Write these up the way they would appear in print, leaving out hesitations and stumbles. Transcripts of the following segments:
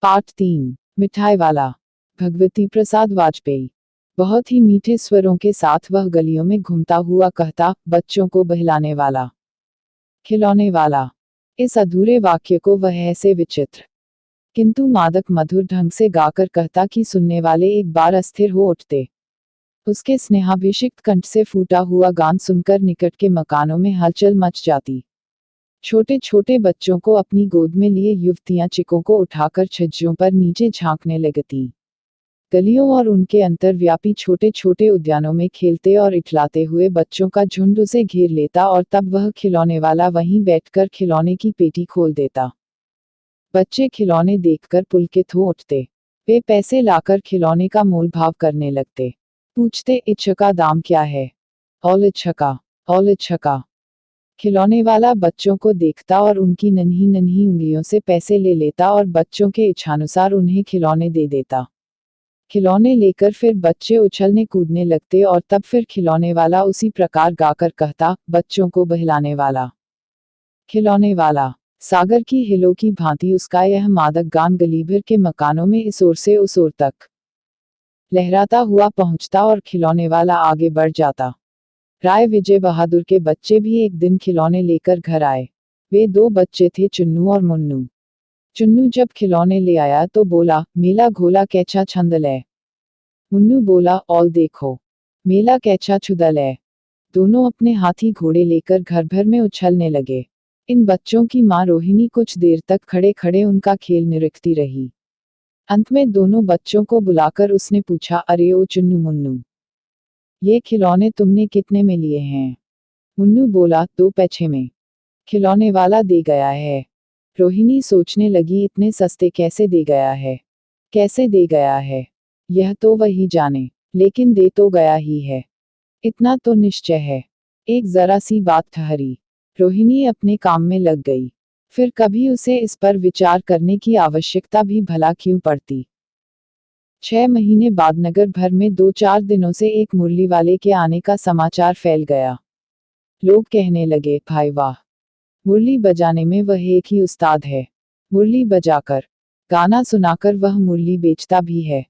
Part 3। मिठाई वाला। भगवती प्रसाद वाजपेयी। बहुत ही मीठे स्वरों के साथ वह गलियों में घूमता हुआ कहता, बच्चों को बहलाने वाला, खिलौने वाला। इस अधूरे वाक्य को वह ऐसे विचित्र किंतु मादक मधुर ढंग से गाकर कहता कि सुनने वाले एक बार अस्थिर हो उठते। उसके स्नेहाभिषिक्त कंठ से फूटा हुआ गान सुनकर निकट के मकानों में हलचल मच जाती। छोटे छोटे बच्चों को अपनी गोद में लिए युवतियां चिकों को उठाकर छज्जों पर नीचे झांकने लगती। गलियों और उनके अंतर्व्यापी छोटे छोटे उद्यानों में खेलते और इठलाते हुए बच्चों का झुंड उसे घेर लेता और तब वह खिलौने वाला वहीं बैठकर खिलौने की पेटी खोल देता। बच्चे खिलौने देखकर पुलकित हो उठते। वे पैसे लाकर खिलौने का मोल भाव करने लगते। पूछते, इच्छका दाम क्या है? ऑल इच्छका, ऑल इच्छका। खिलौने वाला बच्चों को देखता और उनकी नन्ही नन्ही उंगलियों से पैसे ले लेता और बच्चों के इच्छानुसार उन्हें खिलौने दे देता। खिलौने लेकर फिर बच्चे उछलने कूदने लगते और तब फिर खिलौने वाला उसी प्रकार गाकर कहता, बच्चों को बहलाने वाला, खिलौने वाला। सागर की हिलों की भांति उसका यह मादक गान गली भर के मकानों में इस ओर से उस ओर तक लहराता हुआ पहुंचता और खिलौने वाला आगे बढ़ जाता। राय विजय बहादुर के बच्चे भी एक दिन खिलौने लेकर घर आए। वे दो बच्चे थे, चुन्नू और मुन्नू। चुन्नू जब खिलौने ले आया तो बोला, मेला घोला कैचा छंदल है। मुन्नू बोला, ऑल देखो, मेला कैचा छुदल है। दोनों अपने हाथी घोड़े लेकर घर भर में उछलने लगे। इन बच्चों की माँ रोहिणी कुछ देर तक खड़े खड़े उनका खेल निरीखती रही। अंत में दोनों बच्चों को बुलाकर उसने पूछा, अरे ओ चुन्नू मुन्नू, ये खिलौने तुमने कितने में लिए हैं? मुन्नू बोला, 2 पैसे में। खिलौने वाला दे गया है। रोहिणी सोचने लगी, इतने सस्ते कैसे दे गया है, कैसे दे गया है, यह तो वही जाने, लेकिन दे तो गया ही है, इतना तो निश्चय है। एक जरा सी बात ठहरी। रोहिणी अपने काम में लग गई। फिर कभी उसे इस पर विचार करने की आवश्यकता भी भला क्यों पड़ती। 6 महीने बाद नगर भर में 2-4 दिनों से एक मुरली वाले के आने का समाचार फैल गया। लोग कहने लगे, भाई वाह, मुरली बजाने में वह एक ही उस्ताद है। मुरली बजाकर, गाना सुनाकर वह मुरली बेचता भी है,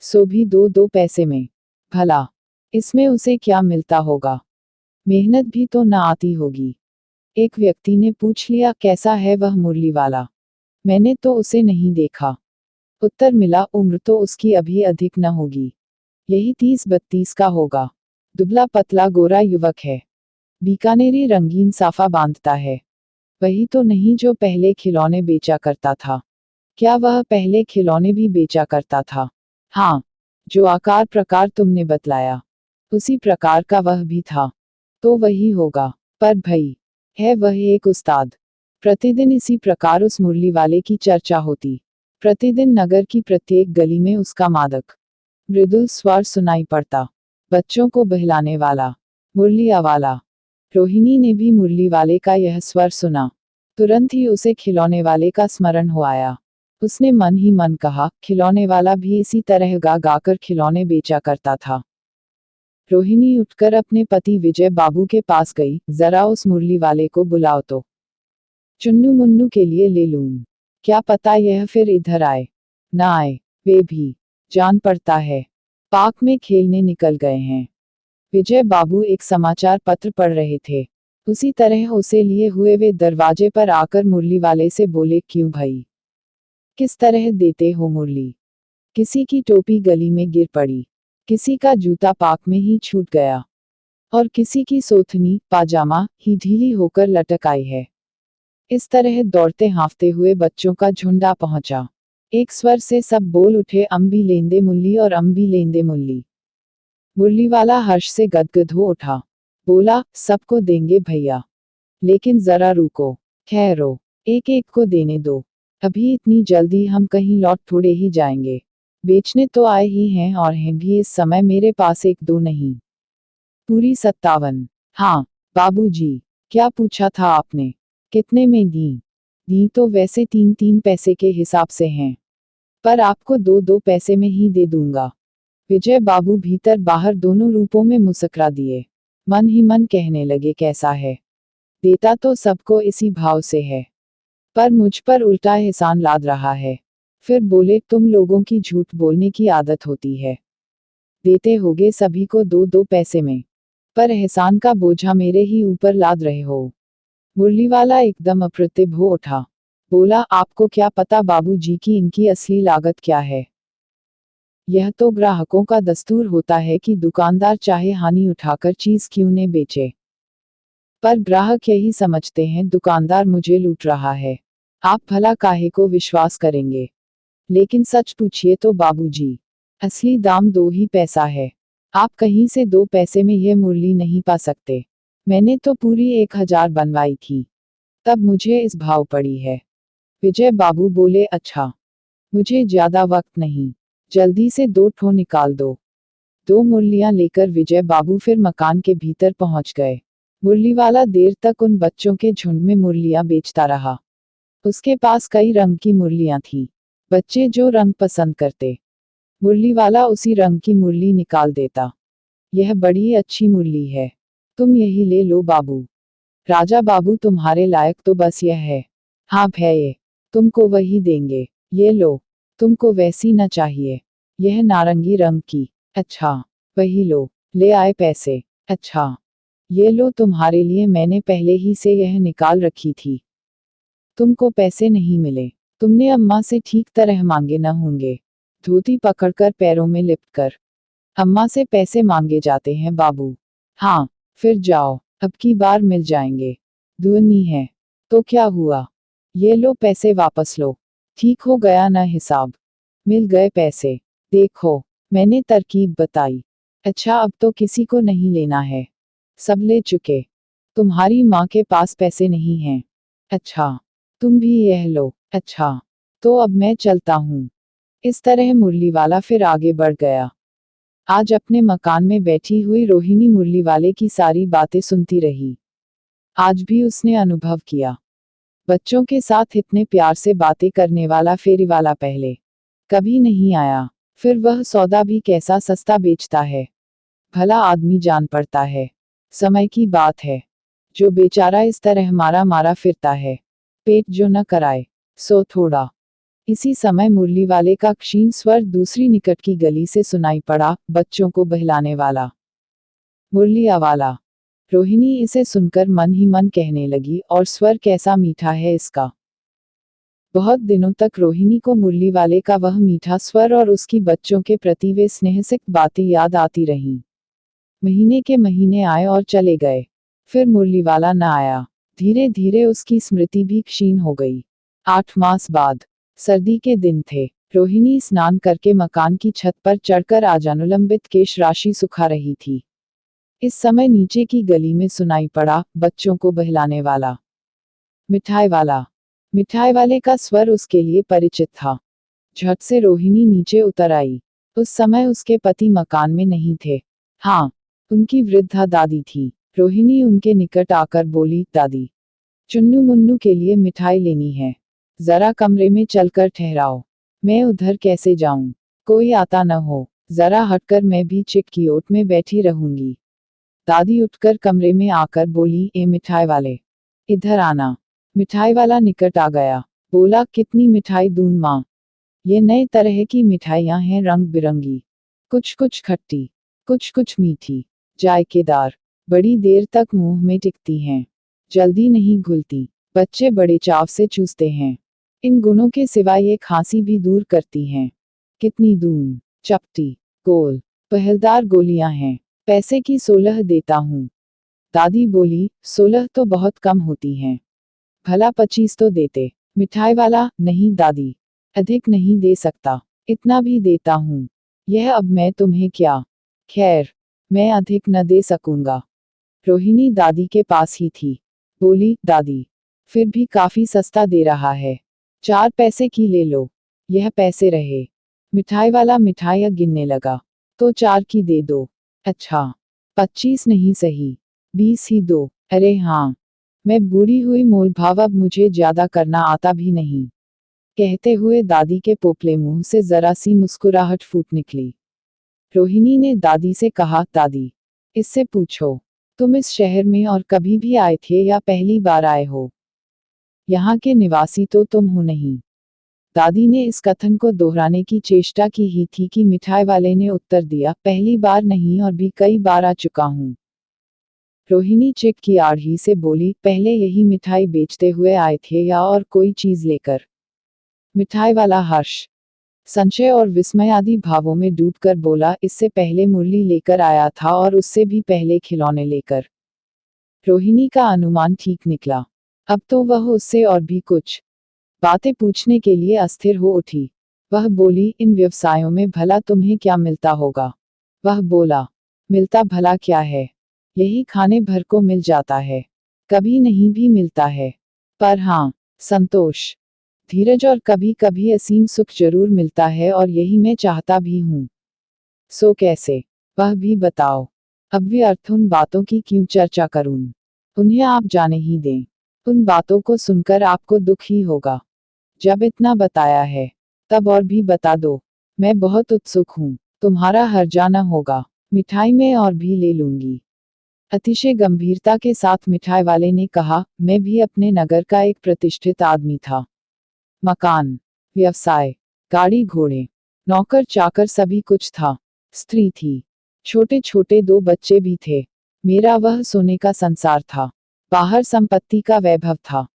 सो भी 2-2 पैसे में। भला इसमें उसे क्या मिलता होगा? मेहनत भी तो न आती होगी। एक व्यक्ति ने पूछ लिया, कैसा है वह मुरली वाला? मैंने तो उसे नहीं देखा। उत्तर मिला, उम्र तो उसकी अभी अधिक न होगी, यही 30-32 का होगा। दुबला पतला गोरा युवक है। बीकानेरी रंगीन साफा बांधता है। वही तो नहीं जो पहले खिलौने बेचा करता था। क्या वह पहले खिलौने भी बेचा करता था? हाँ, जो आकार प्रकार तुमने बतलाया, उसी प्रकार का वह भी था। तो वही होगा। पर भई, है वह एक उस्ताद। प्रतिदिन इसी प्रकार उस मुरली वाले की चर्चा होती। प्रतिदिन नगर की प्रत्येक गली में उसका मादक मृदुल स्वर सुनाई पड़ता। बच्चों को बहलाने वाला, मुरलिया वाला। रोहिणी ने भी मुरली वाले का यह स्वर सुना। तुरंत ही उसे खिलौने वाले का स्मरण हो आया। उसने मन ही मन कहा, खिलौने वाला भी इसी तरह गा गाकर खिलौने बेचा करता था। रोहिणी उठकर अपने पति विजय बाबू के पास गई, जरा उस मुरली वाले को बुलाओ तो चुन्नू मुन्नू के लिए ले लूं। क्या पता यह फिर इधर आए ना आए, वे भी जान पड़ता है, पार्क में खेलने निकल गए हैं। विजय बाबू एक समाचार पत्र पढ़ रहे थे। उसी तरह उसे लिए हुए वे दरवाजे पर आकर मुरली वाले से बोले, क्यों भाई, किस तरह देते हो मुरली? किसी की टोपी गली में गिर पड़ी, किसी का जूता पार्क में ही छूट गया, और किसी की सोथनी पाजामा ही ढीली होकर लटक आई है। इस तरह दौड़ते हाँफते हुए बच्चों का झुंड आ पहुंचा। एक स्वर से सब बोल उठे, अम्बी लेंदे मुल्ली और अम्बी लेंदे मुल्ली। मुरली वाला हर्ष से गदगद हो उठा। बोला, सबको देंगे भैया, लेकिन जरा रुको, ठहरो, एक एक को देने दो। अभी इतनी जल्दी हम कहीं लौट थोड़े ही जाएंगे। बेचने तो आए ही हैं और हैं भी इस समय मेरे पास 1-2 नहीं, पूरी 57। हाँ बाबूजी, क्या पूछा था आपने? कितने में दी? दी तो वैसे 3-3 पैसे के हिसाब से हैं, पर आपको 2-2 पैसे में ही दे दूंगा। विजय बाबू भीतर बाहर दोनों रूपों में मुस्कुरा दिए। मन ही मन कहने लगे, कैसा है, देता तो सबको इसी भाव से है, पर मुझ पर उल्टा एहसान लाद रहा है। फिर बोले, तुम लोगों की झूठ बोलने की आदत होती है। देते होगे सभी को 2-2 पैसे में, पर एहसान का बोझा मेरे ही ऊपर लाद रहे हो। मुरलीवाला एकदम अप्रतिभ हो उठा। बोला, आपको क्या पता बाबूजी की इनकी असली लागत क्या है। यह तो ग्राहकों का दस्तूर होता है कि दुकानदार चाहे हानि उठाकर चीज क्यों न बेचे, पर ग्राहक यही समझते हैं दुकानदार मुझे लूट रहा है। आप भला काहे को विश्वास करेंगे। लेकिन सच पूछिए तो बाबूजी, असली दाम 2 ही पैसा है। आप कहीं से 2 पैसे में यह मुरली नहीं पा सकते। मैंने तो पूरी 1000 बनवाई थी, तब मुझे इस भाव पड़ी है। विजय बाबू बोले, अच्छा, मुझे ज्यादा वक्त नहीं, जल्दी से 2 ठो निकाल दो। 2 मुरलियां लेकर विजय बाबू फिर मकान के भीतर पहुंच गए। मुरलीवाला देर तक उन बच्चों के झुंड में मुरलियां बेचता रहा। उसके पास कई रंग की मुरलियां थीं। बच्चे जो रंग पसंद करते, मुरलीवाला उसी रंग की मुरली निकाल देता। यह बड़ी अच्छी मुरली है, तुम यही ले लो बाबू। राजा बाबू, तुम्हारे लायक तो बस यह है। हाँ भैये, तुमको वही देंगे। ये लो। तुमको वैसी न चाहिए। यह नारंगी रंग की। अच्छा, वही लो। ले आए पैसे। अच्छा, ये लो तुम्हारे लिए, मैंने पहले ही से यह निकाल रखी थी। तुमको पैसे नहीं मिले, तुमने अम्मा से ठीक तरह मांगे न होंगे। धोती पकड़कर पैरों में लिपटकर, अम्मा से पैसे मांगे जाते हैं बाबू। हाँ, फिर जाओ, अब की बार मिल जाएंगे। दुअनी है तो क्या हुआ, ये लो पैसे वापस लो। ठीक हो गया ना हिसाब। मिल गए पैसे। देखो, मैंने तरकीब बताई। अच्छा, अब तो किसी को नहीं लेना है, सब ले चुके। तुम्हारी माँ के पास पैसे नहीं हैं। अच्छा, तुम भी यह लो। अच्छा, तो अब मैं चलता हूँ। इस तरह मुरलीवाला फिर आगे बढ़ गया। आज अपने मकान में बैठी हुई रोहिणी मुरलीवाले की सारी बातें सुनती रही। आज भी उसने अनुभव किया, बच्चों के साथ इतने प्यार से बातें करने वाला फेरीवाला पहले कभी नहीं आया। फिर वह सौदा भी कैसा सस्ता बेचता है, भला आदमी जान पड़ता है। समय की बात है, जो बेचारा इस तरह मारा मारा फिरता है, पेट जो न कराए सो थोड़ा। इसी समय मुरली वाले का क्षीण स्वर दूसरी निकट की गली से सुनाई पड़ा, बच्चों को बहलाने वाला मुरलिया वाला। रोहिणी इसे सुनकर मन ही मन कहने लगी, और स्वर कैसा मीठा है इसका। बहुत दिनों तक रोहिणी को मुरली वाले का वह मीठा स्वर और उसकी बच्चों के प्रति वे स्नेहसिक बातें याद आती रहीं। महीने के महीने आए और चले गए, फिर मुरलीवाला न आया। धीरे धीरे उसकी स्मृति भी क्षीण हो गई। 8 मास बाद, सर्दी के दिन थे। रोहिणी स्नान करके मकान की छत पर चढ़कर आजानुलंबित केश राशि सुखा रही थी। इस समय नीचे की गली में सुनाई पड़ा, बच्चों को बहलाने वाला मिठाई वाला। मिठाई वाले का स्वर उसके लिए परिचित था। झट से रोहिणी नीचे उतर आई। उस समय उसके पति मकान में नहीं थे। हाँ, उनकी वृद्धा दादी थी। रोहिणी उनके निकट आकर बोली, दादी, चुन्नू मुन्नू के लिए मिठाई लेनी है। जरा कमरे में चलकर ठहराओ। मैं उधर कैसे जाऊं, कोई आता न हो। जरा हटकर मैं भी चिट की ओट में बैठी रहूंगी। दादी उठकर कमरे में आकर बोली, ए मिठाई वाले, इधर आना। मिठाई वाला निकट आ गया। बोला, कितनी मिठाई दूं माँ। ये नए तरह की मिठाइयाँ हैं, रंग बिरंगी, कुछ कुछ खट्टी, कुछ कुछ मीठी, जायकेदार, बड़ी देर तक मुंह में टिकती हैं, जल्दी नहीं घुलती, बच्चे बड़े चाव से चूसते हैं। इन गुणों के सिवा ये खांसी भी दूर करती हैं। कितनी दून, चपटी, गोल, पहलदार गोलियां हैं। पैसे की 16 देता हूँ। दादी बोली, 16 तो बहुत कम होती हैं, भला 25 तो देते। मिठाई वाला, नहीं दादी, अधिक नहीं दे सकता, इतना भी देता हूँ। यह अब मैं तुम्हें क्या। खैर, मैं अधिक न दे सकूंगा। रोहिणी दादी के पास ही थी। बोली, दादी, फिर भी काफी सस्ता दे रहा है, 4 पैसे की ले लो। यह पैसे रहे। मिठाई वाला मिठाइयाँ गिनने लगा। तो 4 की दे दो। अच्छा, 25 नहीं सही, 20 ही दो। अरे हाँ, मैं बूढ़ी हुई, मोल भाव अब मुझे ज्यादा करना आता भी नहीं। कहते हुए दादी के पोपले मुंह से जरा सी मुस्कुराहट फूट निकली। रोहिणी ने दादी से कहा, दादी, इससे पूछो, तुम इस शहर में और कभी भी आए थे या पहली बार आए हो। यहाँ के निवासी तो तुम हो नहीं। दादी ने इस कथन को दोहराने की चेष्टा की ही थी कि मिठाई वाले ने उत्तर दिया, पहली बार नहीं और भी कई बार आ चुका हूँ। रोहिणी चिक की आड़ी से बोली, पहले यही मिठाई बेचते हुए आए थे या और कोई चीज लेकर? मिठाई वाला हर्ष, संशय और विस्मय आदि भावों में डूबकर बोला, इससे पहले मुरली लेकर आया था और उससे भी पहले खिलौने लेकर। रोहिणी का अनुमान ठीक निकला। अब तो वह उससे और भी कुछ बातें पूछने के लिए अस्थिर हो उठी। वह बोली, इन व्यवसायों में भला तुम्हें क्या मिलता होगा? वह बोला, मिलता भला क्या है, यही खाने भर को मिल जाता है, कभी नहीं भी मिलता है। पर हाँ, संतोष, धीरज और कभी कभी असीम सुख जरूर मिलता है और यही मैं चाहता भी हूँ। सो कैसे, वह भी बताओ। अब व्यर्थ उन बातों की क्यों चर्चा करूं, उन्हें आप जाने ही दें। उन बातों को सुनकर आपको दुख ही होगा। जब इतना बताया है, तब और भी बता दो। मैं बहुत उत्सुक हूँ, तुम्हारा हर्जा न होगा, मिठाई मैं और भी ले लूंगी। अतिशय गंभीरता के साथ मिठाई वाले ने कहा, मैं भी अपने नगर का एक प्रतिष्ठित आदमी था। मकान, व्यवसाय, गाड़ी घोड़े, नौकर चाकर सभी कुछ था। स्त्री थी, छोटे छोटे 2 बच्चे भी थे। मेरा वह सोने का संसार था। बाहर संपत्ति का वैभव था,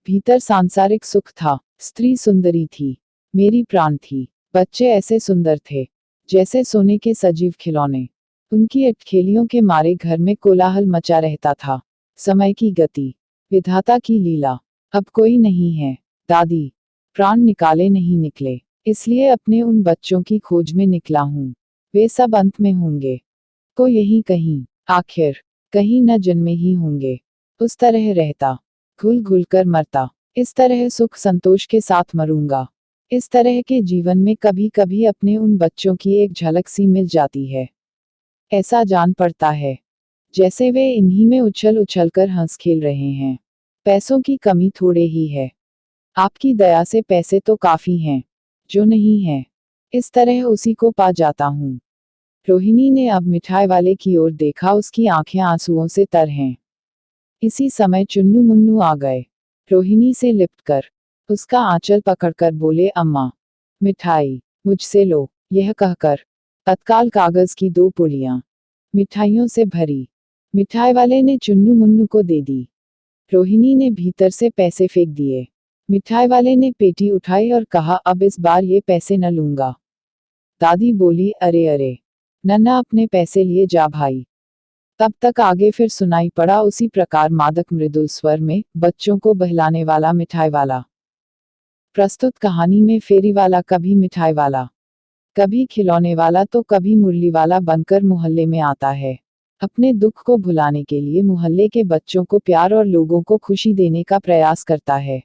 भीतर सांसारिक सुख था। स्त्री सुंदरी थी, मेरी प्राण थी। बच्चे ऐसे सुंदर थे, जैसे सोने के सजीव खिलौने। उनकी अटखेलियों के मारे घर में कोलाहल मचा रहता था। समय की गति, विधाता की लीला, अब कोई नहीं है। दादी, प्राण निकाले नहीं निकले, इसलिए अपने उन बच्चों की खोज में निकला हूँ। वे सब अंत में होंगे, को यही कहीं, आखिर कहीं न जन्मे ही होंगे। उस तरह रहता, घुल घुल कर मरता, इस तरह सुख संतोष के साथ मरूंगा। इस तरह के जीवन में कभी कभी अपने उन बच्चों की एक झलक सी मिल जाती है। ऐसा जान पड़ता है जैसे वे इन्हीं में उछल उछल कर हंस खेल रहे हैं। पैसों की कमी थोड़े ही है, आपकी दया से पैसे तो काफी हैं। जो नहीं है, इस तरह उसी को पा जाता हूँ। रोहिणी ने अब मिठाई वाले की ओर देखा, उसकी आंखें आंसुओं से तर हैं। इसी समय चुन्नू मुन्नू आ गए। रोहिणी से लिपटकर उसका आंचल पकड़कर बोले, अम्मा, मिठाई मुझसे लो। यह कहकर तत्काल कागज की 2 पुड़ियां मिठाइयों से भरी मिठाई वाले ने चुन्नू मुन्नू को दे दी। रोहिणी ने भीतर से पैसे फेंक दिए। मिठाई वाले ने पेटी उठाई और कहा, अब इस बार ये पैसे न लूंगा। दादी बोली, अरे अरे, नन्ना अपने पैसे लिए जा भाई। तब तक आगे फिर सुनाई पड़ा उसी प्रकार मादक मृदुल स्वर में, बच्चों को बहलाने वाला मिठाई वाला। प्रस्तुत कहानी में फेरी वाला कभी मिठाई वाला, कभी खिलौने वाला तो कभी मुरली वाला बनकर मोहल्ले में आता है। अपने दुख को भुलाने के लिए मोहल्ले के बच्चों को प्यार और लोगों को खुशी देने का प्रयास करता है।